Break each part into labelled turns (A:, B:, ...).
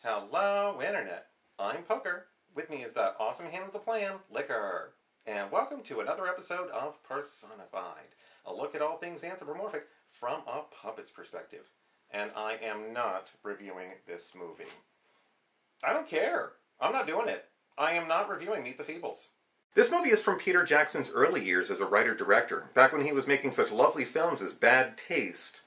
A: Hello, Internet. I'm Poker. With me is that awesome hand with the plan, Liquor. And welcome to another episode of Personified, a look at all things anthropomorphic from a puppet's perspective. And I am not reviewing this movie. I don't care. I'm not doing it. I am not reviewing Meet the Feebles. This movie is from Peter Jackson's early years as a writer-director, back when he was making such lovely films as Bad Taste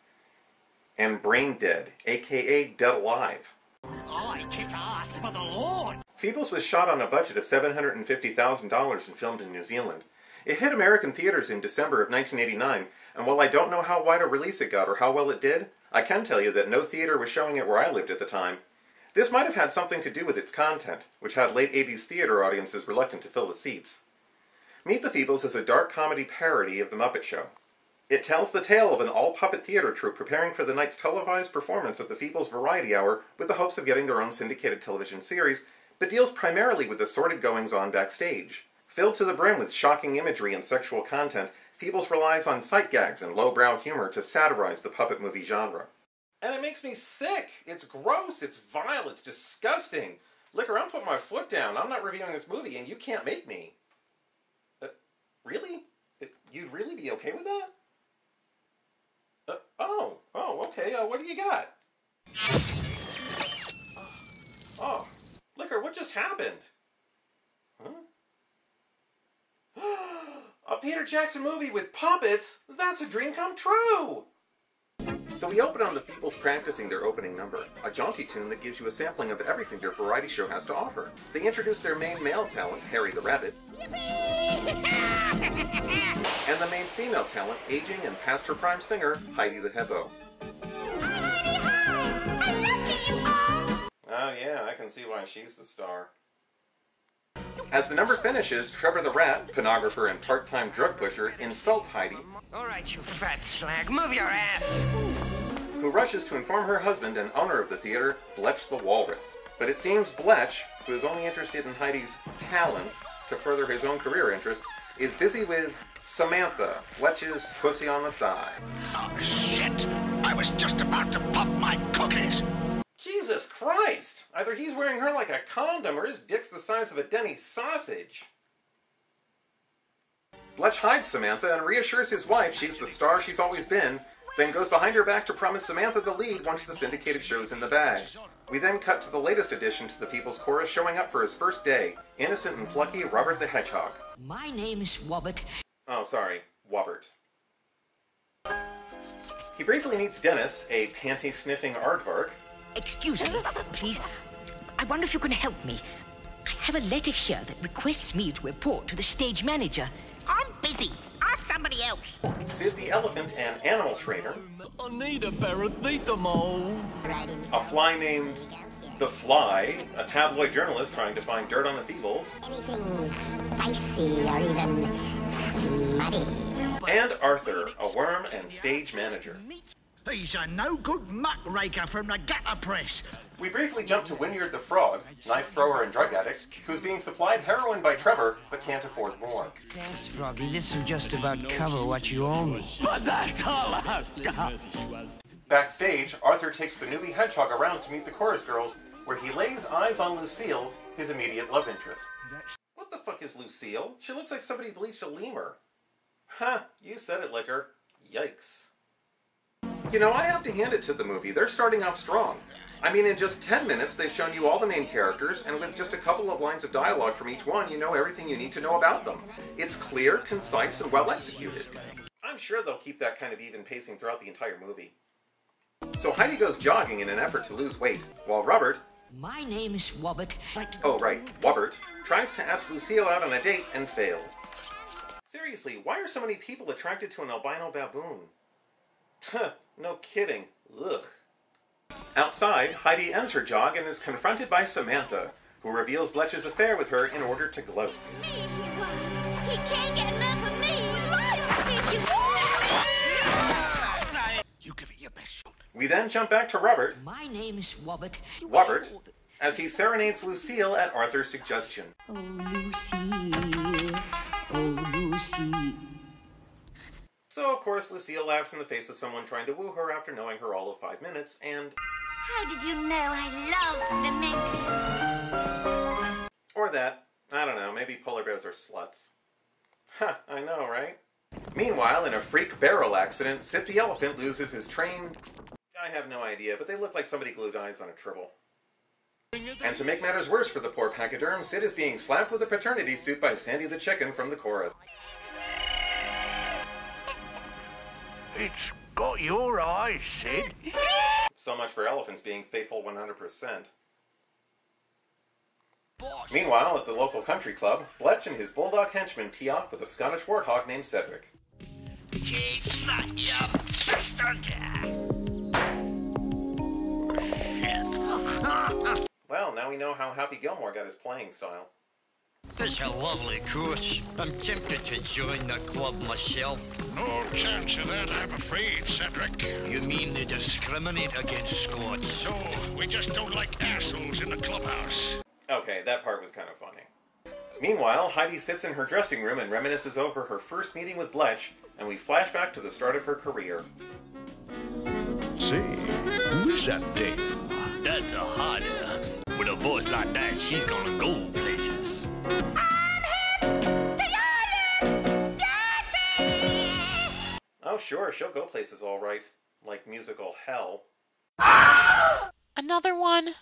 A: and Brain Dead, aka Dead Alive.
B: I kick ass for the Lord!
A: Feebles was shot on a budget of $750,000 and filmed in New Zealand. It hit American theaters in December of 1989, and while I don't know how wide a release it got or how well it did, I can tell you that no theater was showing it where I lived at the time. This might have had something to do with its content, which had late 80s theater audiences reluctant to fill the seats. Meet the Feebles is a dark comedy parody of The Muppet Show. It tells the tale of an all-puppet theater troupe preparing for the night's televised performance of the Feebles Variety Hour with the hopes of getting their own syndicated television series, but deals primarily with the sordid goings-on backstage. Filled to the brim with shocking imagery and sexual content, Feebles relies on sight gags and lowbrow humor to satirize the puppet movie genre. And it makes me sick! It's gross, it's vile, it's disgusting! Liquor, I'm putting my foot down. I'm not reviewing this movie, and you can't make me. Really? You'd really be okay with that? Okay, what do you got? Liquor, what just happened? A Peter Jackson movie with puppets? That's a dream come true! So we open on the Feebles practicing their opening number, a jaunty tune that gives you a sampling of everything their variety show has to offer. They introduce their main male talent, Harry the Rabbit, and the main female talent, aging and past her prime singer, Heidi the Hippo. Oh yeah, I can see why she's the star. As the number finishes, Trevor the Rat, pornographer and part-time drug pusher, insults Heidi,
B: Alright, you fat slag, move your ass!
A: who rushes to inform her husband and owner of the theater, Bletch the Walrus. But it seems Bletch, who is only interested in Heidi's talents to further his own career interests, is busy with Samantha, Bletch's pussy on the side.
B: Oh, shit! I was just about to pop my cookies!
A: Jesus Christ! Either he's wearing her like a condom or his dick's the size of a Denny's sausage. Bletch hides Samantha and reassures his wife she's the star she's always been, then goes behind her back to promise Samantha the lead once the syndicated show's in the bag. We then cut to the latest addition to the Feebles chorus showing up for his first day, innocent and plucky Robert the Hedgehog.
B: My name is Wobbit.
A: Oh, sorry, Wobbert. He briefly meets Dennis, a panty-sniffing aardvark.
B: Excuse me, please. I wonder if you can help me. I have a letter here that requests me to report to the stage manager. I'm busy. Ask somebody else.
A: Sid the Elephant, an animal trainer.
C: I need a paracetamol.
A: A fly named The Fly, a tabloid journalist trying to find dirt on the Feebles.
D: Anything spicy or even muddy.
A: And Arthur, a worm and stage manager.
E: He's a no-good muckraker from the gutter press.
A: We briefly jump to Wynyard the Frog, knife thrower and drug addict, who's being supplied heroin by Trevor, but can't afford more.
F: Thanks, Froggy. This'll just about cover what you owe me.
E: But that's all I've got.
A: Backstage, Arthur takes the newbie hedgehog around to meet the chorus girls, where he lays eyes on Lucille, his immediate love interest. What the fuck is Lucille? She looks like somebody bleached a lemur. Ha, you said it, Liquor. Yikes. You know, I have to hand it to the movie. They're starting off strong. I mean, in just 10 minutes, they've shown you all the main characters, and with just a couple of lines of dialogue from each one, you know everything you need to know about them. It's clear, concise, and well executed. I'm sure they'll keep that kind of even pacing throughout the entire movie. So Heidi goes jogging in an effort to lose weight, while Robert...
B: My name is Wobbit.
A: Oh, right, Wobbert tries to ask Lucille out on a date and fails. Seriously, why are so many people attracted to an albino baboon? No kidding. Ugh. Outside, Heidi ends her jog and is confronted by Samantha, who reveals Bletch's affair with her in order to gloat.
D: Me if he wants. He can't get enough of me.
E: You give it your best shot.
A: We then jump back to Robert,
B: My name is Wobbit.
A: as he serenades Lucille at Arthur's suggestion.
B: Oh, Lucy. Oh, Lucy.
A: So, of course, Lucille laughs in the face of someone trying to woo her after knowing her all of 5 minutes, and...
D: How did you know I love the man?
A: maybe polar bears are sluts. Ha, I know, right? Meanwhile, in a freak barrel accident, Sid the elephant loses his trained... I have no idea, but they look like somebody glued eyes on a tribble. And to make matters worse for the poor pachyderm, Sid is being slapped with a paternity suit by Sandy the chicken from the chorus.
E: It's got your eyes, Sid.
A: So much for elephants being faithful 100%. Meanwhile, at the local country club, Bletch and his bulldog henchman tee off with a Scottish warthog named Cedric.
E: It's not your bastard.
A: Well, now we know how Happy Gilmore got his playing style.
F: It's a lovely course. I'm tempted to join the club myself.
G: No chance of that, I'm afraid, Cedric.
F: You mean they discriminate against Scots?
G: No, we just don't like assholes in the clubhouse.
A: Okay, that part was kind of funny. Meanwhile, Heidi sits in her dressing room and reminisces over her first meeting with Bletch, and we flash back to the start of her career.
G: Say, who is that dame?
C: That's a hotter. With a voice like that, she's gonna go places.
A: Oh sure, she'll go places all right. Like musical hell.
H: Another one?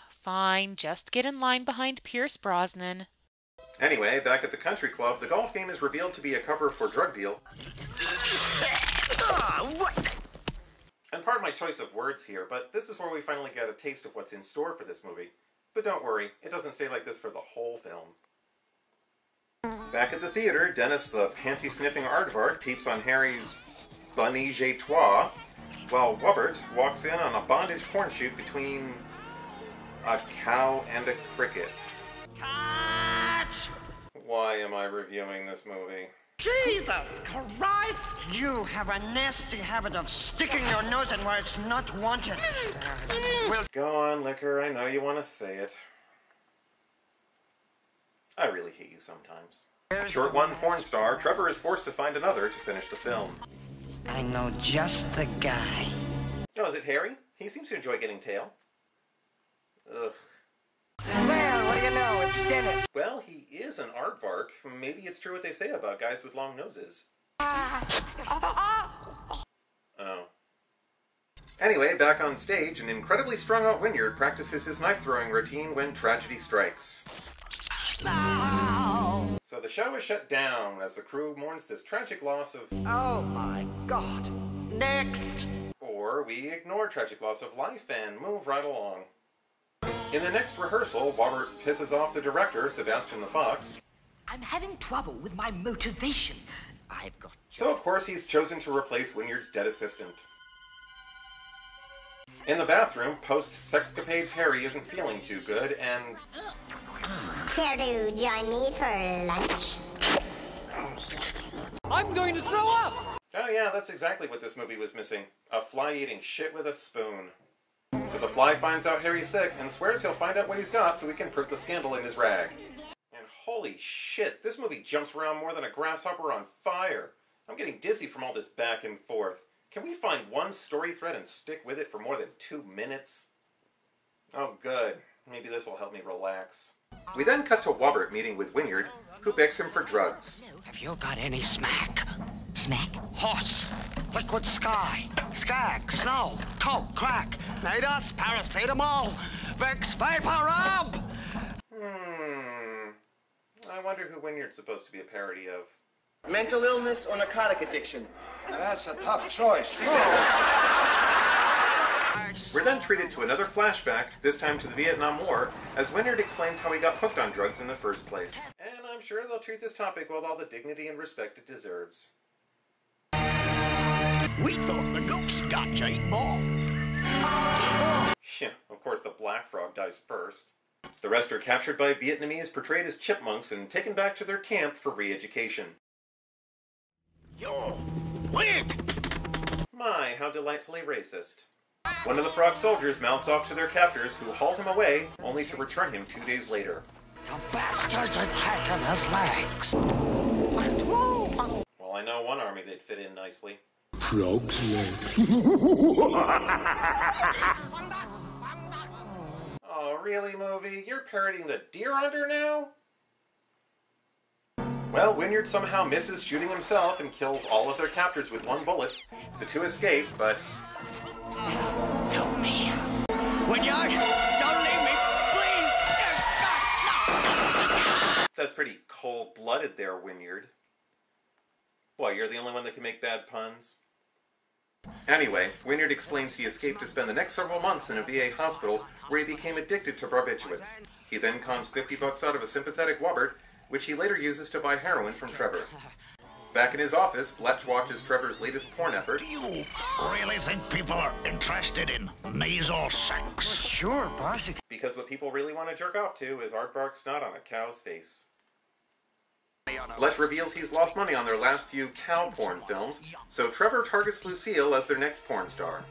H: Fine, just get in line behind Pierce Brosnan.
A: Anyway, back at the country club, the golf game is revealed to be a cover for Drug Deal. And pardon my choice of words here, but this is where we finally get a taste of what's in store for this movie. But don't worry, it doesn't stay like this for the whole film. Back at the theater, Dennis the panty-sniffing aardvark peeps on Harry's bunny jetois, while Wubbert walks in on a bondage porn shoot between a cow and a cricket.
E: Cut!
A: Why am I reviewing this movie?
E: Jesus Christ! You have a nasty habit of sticking your nose in where it's not wanted.
A: Go on, Liquor, I know you want to say it. I really hate you sometimes. Short one porn star, Trevor is forced to find another to finish the film.
F: I know just the guy.
A: Oh, is it Harry? He seems to enjoy getting tail. Ugh.
F: Well, what do you know? It's Dennis.
A: Well, he is an aardvark. Maybe it's true what they say about guys with long noses. Oh. Anyway, back on stage, an incredibly strung-out Wynyard practices his knife-throwing routine when tragedy strikes. So the show is shut down as the crew mourns this tragic loss of...
E: Oh my God. Next!
A: Or we ignore tragic loss of life and move right along. In the next rehearsal, Robert pisses off the director, Sebastian the Fox.
B: I'm having trouble with my motivation. I've got...
A: So of course he's chosen to replace Wynyard's dead assistant. In the bathroom, post-sexcapades Harry isn't feeling too good and...
D: Care to join me for lunch?
C: I'm going to throw up!
A: Oh yeah, that's exactly what this movie was missing. A fly eating shit with a spoon. So the fly finds out Harry's sick and swears he'll find out what he's got so he can print the scandal in his rag. And holy shit, this movie jumps around more than a grasshopper on fire. I'm getting dizzy from all this back and forth. Can we find one story thread and stick with it for more than 2 minutes? Oh good, maybe this will help me relax. We then cut to Wubbert meeting with Wynyard, who begs him for drugs.
F: Have you got any smack?
B: Smack?
F: Horse, liquid sky, skag, snow, coke, crack, nidus, paracetamol, Vicks vapor rub.
A: I wonder who Wynyard's supposed to be a parody of.
I: Mental illness or narcotic addiction? Now that's a tough choice.
A: We're then treated to another flashback, this time to the Vietnam War, as Wynyard explains how he got hooked on drugs in the first place. And I'm sure they'll treat this topic with all the dignity and respect it deserves.
E: We thought the goose got you, ball.
A: Yeah, of course the black frog dies first. The rest are captured by Vietnamese portrayed as chipmunks and taken back to their camp for re-education.
E: You're weird.
A: My, how delightfully racist. One of the frog soldiers mouths off to their captors, who haul him away, only to return him 2 days later.
F: The bastard's attacking his legs.
A: Well, I know one army they'd fit in nicely.
G: Frog's legs.
A: Oh, really, movie? You're parodying the Deer Hunter now? Well, Wynyard somehow misses shooting himself and kills all of their captors with one bullet. The two escape, but...
F: Help me. Wynyard, don't leave me, please. No.
A: That's pretty cold-blooded there, Wynyard. Why, you're the only one that can make bad puns? Anyway, Wynyard explains he escaped to spend the next several months in a VA hospital where he became addicted to barbiturates. He then cons $50 out of a sympathetic Wobbert, which he later uses to buy heroin from Trevor. Back in his office, Bletch watches Trevor's latest porn effort.
G: Do you really think people are interested in nasal sex?
E: Sure, boss.
A: Because what people really want to jerk off to is aardvark snot on a cow's face. Bletch reveals he's lost money on their last few cow porn films, so Trevor targets Lucille as their next porn star.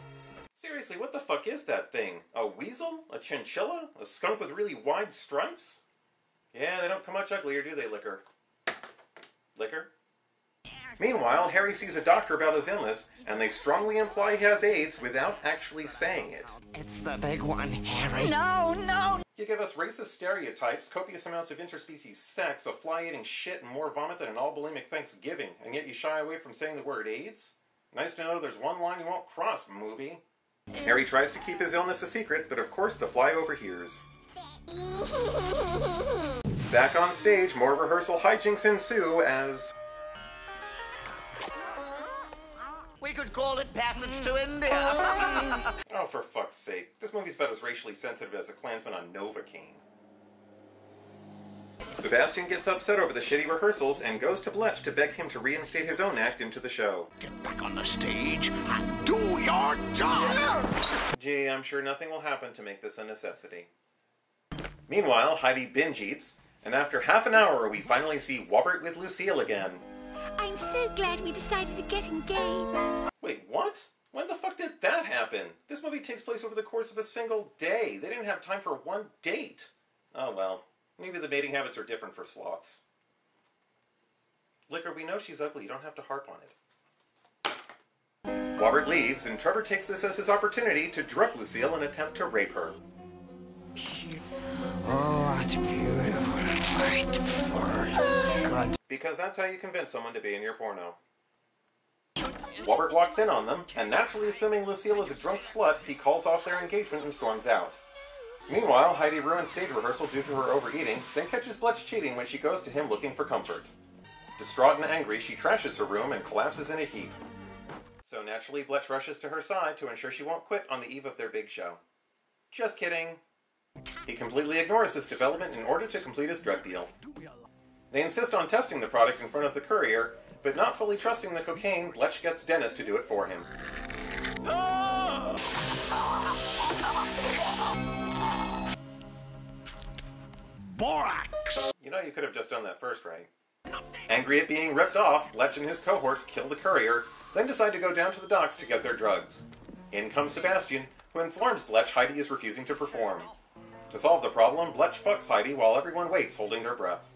A: Seriously, what the fuck is that thing? A weasel? A chinchilla? A skunk with really wide stripes? Yeah, they don't come much uglier, do they, Liquor? Liquor? Meanwhile, Harry sees a doctor about his illness, and they strongly imply he has AIDS without actually saying it.
E: It's the big one, Harry.
B: No!
A: You give us racist stereotypes, copious amounts of interspecies sex, a fly-eating shit, and more vomit than an all-bulimic Thanksgiving, and yet you shy away from saying the word AIDS? Nice to know there's one line you won't cross, movie. Harry tries to keep his illness a secret, but of course the fly overhears. Back on stage, more rehearsal hijinks ensue as...
F: We could call it Passage to India.
A: Oh, for fuck's sake. This movie's about as racially sensitive as a Klansman on Novocaine. Sebastian gets upset over the shitty rehearsals and goes to Bletch to beg him to reinstate his own act into the show.
G: Get back on the stage and do your job!
A: Gee, I'm sure nothing will happen to make this a necessity. Meanwhile, Heidi binge eats, and after half an hour we finally see Wobbert with Lucille again.
B: I'm so glad we decided to get engaged.
A: Wait, what? When the fuck did that happen? This movie takes place over the course of a single day. They didn't have time for one date. Oh well, maybe the mating habits are different for sloths. Liquor, we know she's ugly. You don't have to harp on it. Wobbert leaves, and Trevor takes this as his opportunity to drug Lucille and attempt to rape her.
E: Oh, what beautiful white fur. God.
A: Because that's how you convince someone to be in your porno. Wobbert walks in on them, and naturally assuming Lucille is a drunk slut, he calls off their engagement and storms out. Meanwhile, Heidi ruins stage rehearsal due to her overeating, then catches Bletch cheating when she goes to him looking for comfort. Distraught and angry, she trashes her room and collapses in a heap. So naturally, Bletch rushes to her side to ensure she won't quit on the eve of their big show. Just kidding. He completely ignores this development in order to complete his drug deal. They insist on testing the product in front of the courier, but not fully trusting the cocaine, Bletch gets Dennis to do it for him.
G: Borax!
A: You know you could have just done that first, right? Angry at being ripped off, Bletch and his cohorts kill the courier, then decide to go down to the docks to get their drugs. In comes Sebastian, who informs Bletch Heidi is refusing to perform. To solve the problem, Bletch fucks Heidi while everyone waits holding their breath.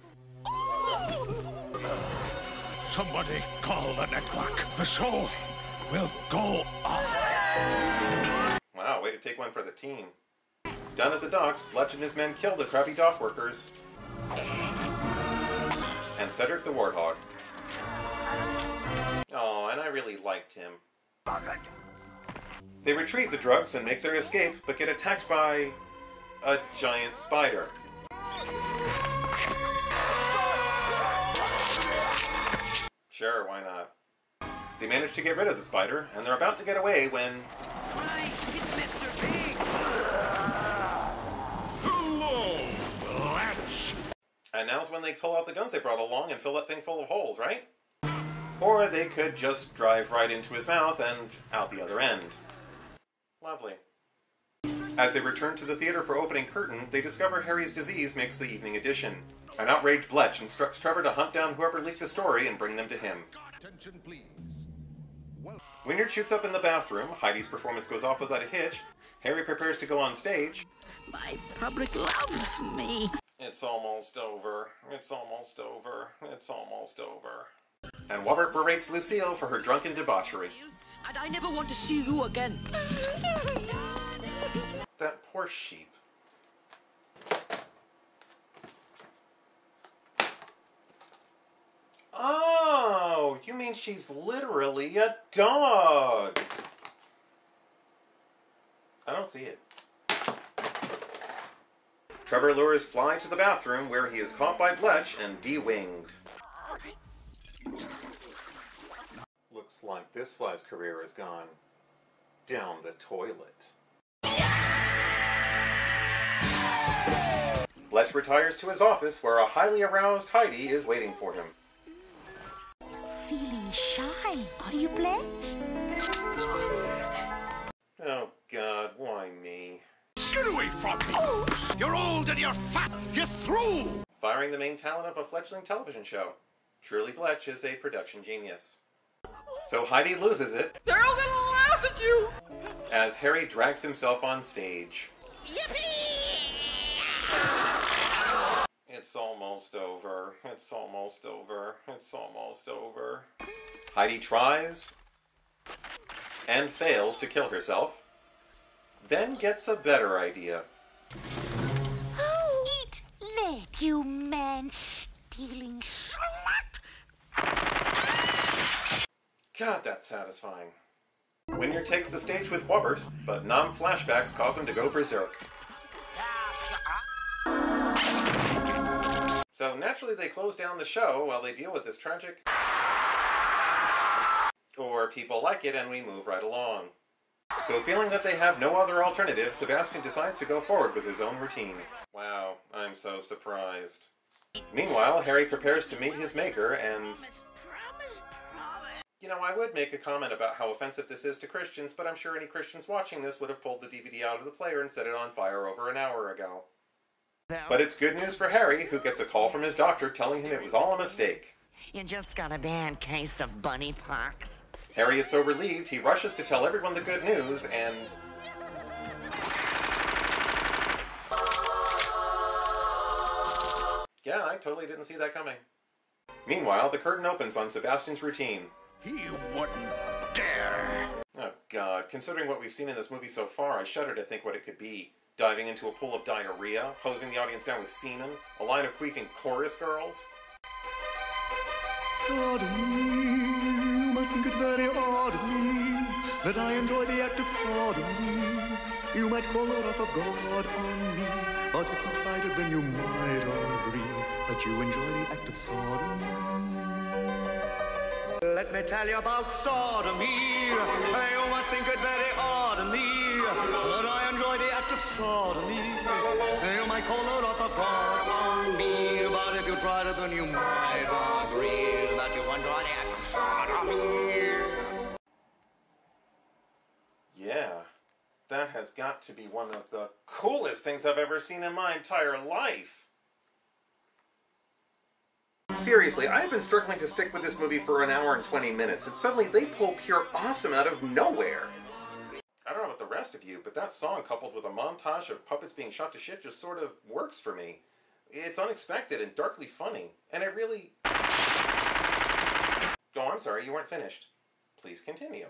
G: Somebody call the network. The show will go on.
A: Wow, way to take one for the team. Down at the docks, Bletch and his men kill the crabby dock workers. And Cedric the Warthog. Oh, and I really liked him. They retrieve the drugs and make their escape, but get attacked by... a giant spider. Sure, why not? They manage to get rid of the spider, and they're about to get away when...
G: Hello, Bletch!
A: And now's when they pull out the guns they brought along and fill that thing full of holes, right? Or they could just drive right into his mouth and out the other end. Lovely. As they return to the theater for opening curtain, they discover Harry's disease makes the evening edition. An outraged Bletch instructs Trevor to hunt down whoever leaked the story and bring them to him.
G: Attention, please.
A: Wynyard shoots up in the bathroom, Heidi's performance goes off without a hitch, Harry prepares to go on stage.
B: My public loves me.
A: It's almost over. It's almost over. It's almost over. And Wobbert berates Lucille for her drunken debauchery.
B: And I never want to see you again.
A: That poor sheep. You mean she's literally a dog? I don't see it. Trevor lures Fly to the bathroom, where he is caught by Bletch and de-winged. Looks like this Fly's career has gone down the toilet. Bletch retires to his office, where a highly aroused Heidi is waiting for him.
B: Feeling shy, are you, Bletch?
A: Oh God, why me?
G: Get away from me! You're old and you're fat! You're through!
A: Firing the main talent of a fledgling television show. Truly, Bletch is a production genius. So Heidi loses it.
E: They're all gonna laugh at you!
A: As Harry drags himself on stage.
E: Yippee!
A: It's almost over. It's almost over. It's almost over. Heidi tries and fails to kill herself, then gets a better idea.
B: Eat leg, you man-stealing slut!
A: God, that's satisfying. Winyer takes the stage with Wobbert, but non-flashbacks cause him to go berserk. So naturally they close down the show while they deal with this tragic... Or people like it and we move right along. So feeling that they have no other alternative, Sebastian decides to go forward with his own routine. Wow, I'm so surprised. Meanwhile, Harry prepares to meet his maker and... You know, I would make a comment about how offensive this is to Christians, but I'm sure any Christians watching this would have pulled the DVD out of the player and set it on fire over an hour ago. But it's good news for Harry, who gets a call from his doctor telling him it was all a mistake.
E: You just got a bad case of bunny pox.
A: Harry is so relieved, he rushes to tell everyone the good news, and... Yeah, I totally didn't see that coming. Meanwhile, the curtain opens on Sebastian's routine.
G: He wouldn't dare!
A: Oh God, considering what we've seen in this movie so far, I shudder to think what it could be. Diving into a pool of diarrhea, hosing the audience down with semen, a line of queefing chorus girls.
J: Sodomy, you must think it very odd of me that I enjoy the act of sodomy. You might call the wrath of God on me, but if you tried it, then you might agree that you enjoy the act of sodomy. Let me tell you about sodomy. You must think it very odd of me that I enjoy the act of sodomy. You might call the wrath of God on me, but if you tried it, then you might agree that you enjoy the act of sodomy.
A: Yeah, that has got to be one of the coolest things I've ever seen in my entire life. Seriously, I've been struggling to stick with this movie for an hour and 20 minutes, and suddenly they pull pure awesome out of nowhere. I don't know about the rest of you, but that song coupled with a montage of puppets being shot to shit just sort of works for me. It's unexpected and darkly funny, and it really... Oh, I'm sorry, you weren't finished. Please continue.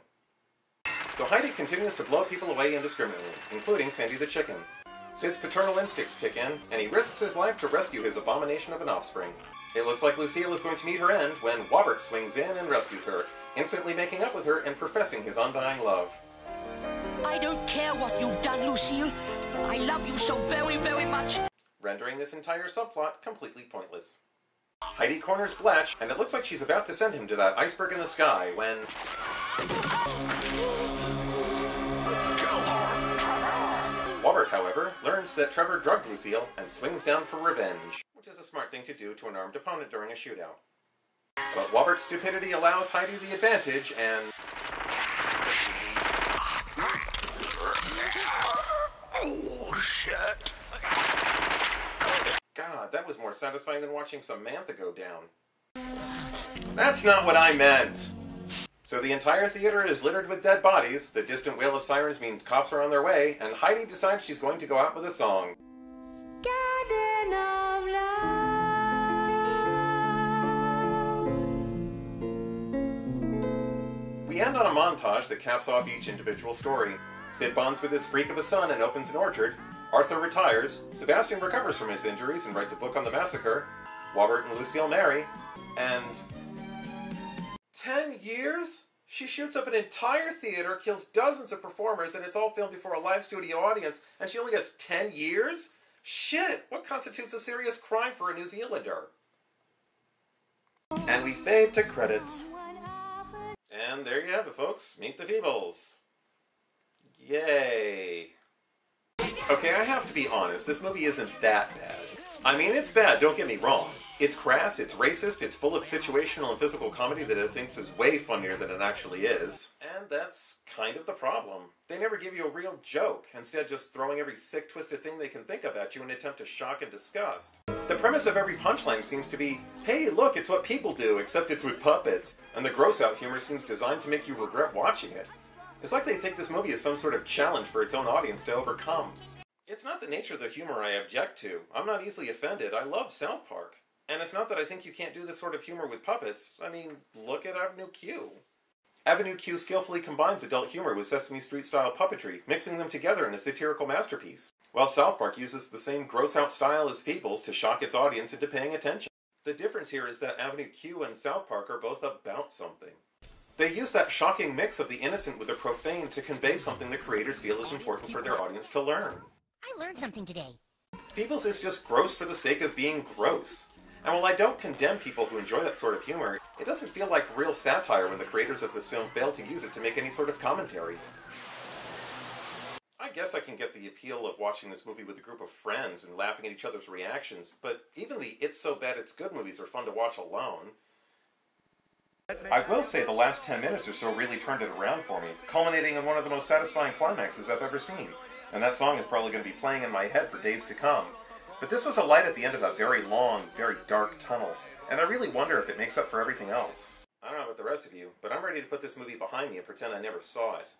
A: So Heidi continues to blow people away indiscriminately, including Sandy the chicken. Sid's paternal instincts kick in, and he risks his life to rescue his abomination of an offspring. It looks like Lucille is going to meet her end when Wobbert swings in and rescues her, instantly making up with her and professing his undying love.
B: I don't care what you've done, Lucille. I love you so very, very much.
A: Rendering this entire subplot completely pointless. Heidi corners Bletch, and it looks like she's about to send him to that iceberg in the sky when... Wobbert, however, learns that Trevor drugged Lucille and swings down for revenge, which is a smart thing to do to an armed opponent during a shootout. But Wobbert's stupidity allows Heidi the advantage, and...
G: Oh, shit!
A: God, that was more satisfying than watching Samantha go down. That's not what I meant! So the entire theater is littered with dead bodies, the distant wail of sirens means cops are on their way, and Heidi decides she's going to go out with a song.
B: Garden of love.
A: We end on a montage that caps off each individual story. Sid bonds with his freak of a son and opens an orchard. Arthur retires. Sebastian recovers from his injuries and writes a book on the massacre. Wobbert and Lucille marry. And... 10 years? She shoots up an entire theater, kills dozens of performers, and it's all filmed before a live studio audience, and she only gets 10 years? Shit! What constitutes a serious crime for a New Zealander? And we fade to credits. And there you have it, folks. Meet the Feebles. Yay. Okay, I have to be honest, this movie isn't that bad. I mean, it's bad, don't get me wrong. It's crass, it's racist, it's full of situational and physical comedy that it thinks is way funnier than it actually is. And that's kind of the problem. They never give you a real joke, instead just throwing every sick, twisted thing they can think of at you in an attempt to shock and disgust. The premise of every punchline seems to be, hey, look, it's what people do, except it's with puppets. And the gross-out humor seems designed to make you regret watching it. It's like they think this movie is some sort of challenge for its own audience to overcome. It's not the nature of the humor I object to. I'm not easily offended. I love South Park. And it's not that I think you can't do this sort of humor with puppets. I mean, look at Avenue Q. Avenue Q skillfully combines adult humor with Sesame Street-style puppetry, mixing them together in a satirical masterpiece. While South Park uses the same gross-out style as Feebles to shock its audience into paying attention. The difference here is that Avenue Q and South Park are both about something. They use that shocking mix of the innocent with the profane to convey something the creators feel is important for their audience to learn.
K: I learned something today.
A: Feebles is just gross for the sake of being gross. And while I don't condemn people who enjoy that sort of humor, it doesn't feel like real satire when the creators of this film fail to use it to make any sort of commentary. I guess I can get the appeal of watching this movie with a group of friends and laughing at each other's reactions, but even the It's So Bad It's Good movies are fun to watch alone. I will say the last 10 minutes or so really turned it around for me, culminating in one of the most satisfying climaxes I've ever seen. And that song is probably going to be playing in my head for days to come. But this was a light at the end of a very long, very dark tunnel, and I really wonder if it makes up for everything else. I don't know about the rest of you, but I'm ready to put this movie behind me and pretend I never saw it.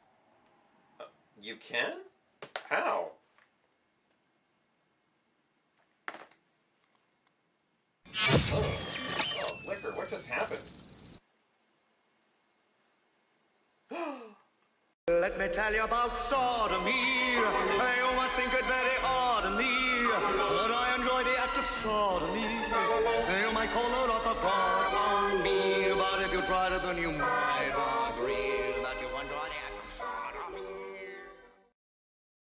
A: You can? How? Oh, liquor, what just happened?
J: Let me tell you about sodomy. You must think it very odd of me that I enjoy the act of sodomy. You might call the wrath of God on me, but if you tried it, then you might.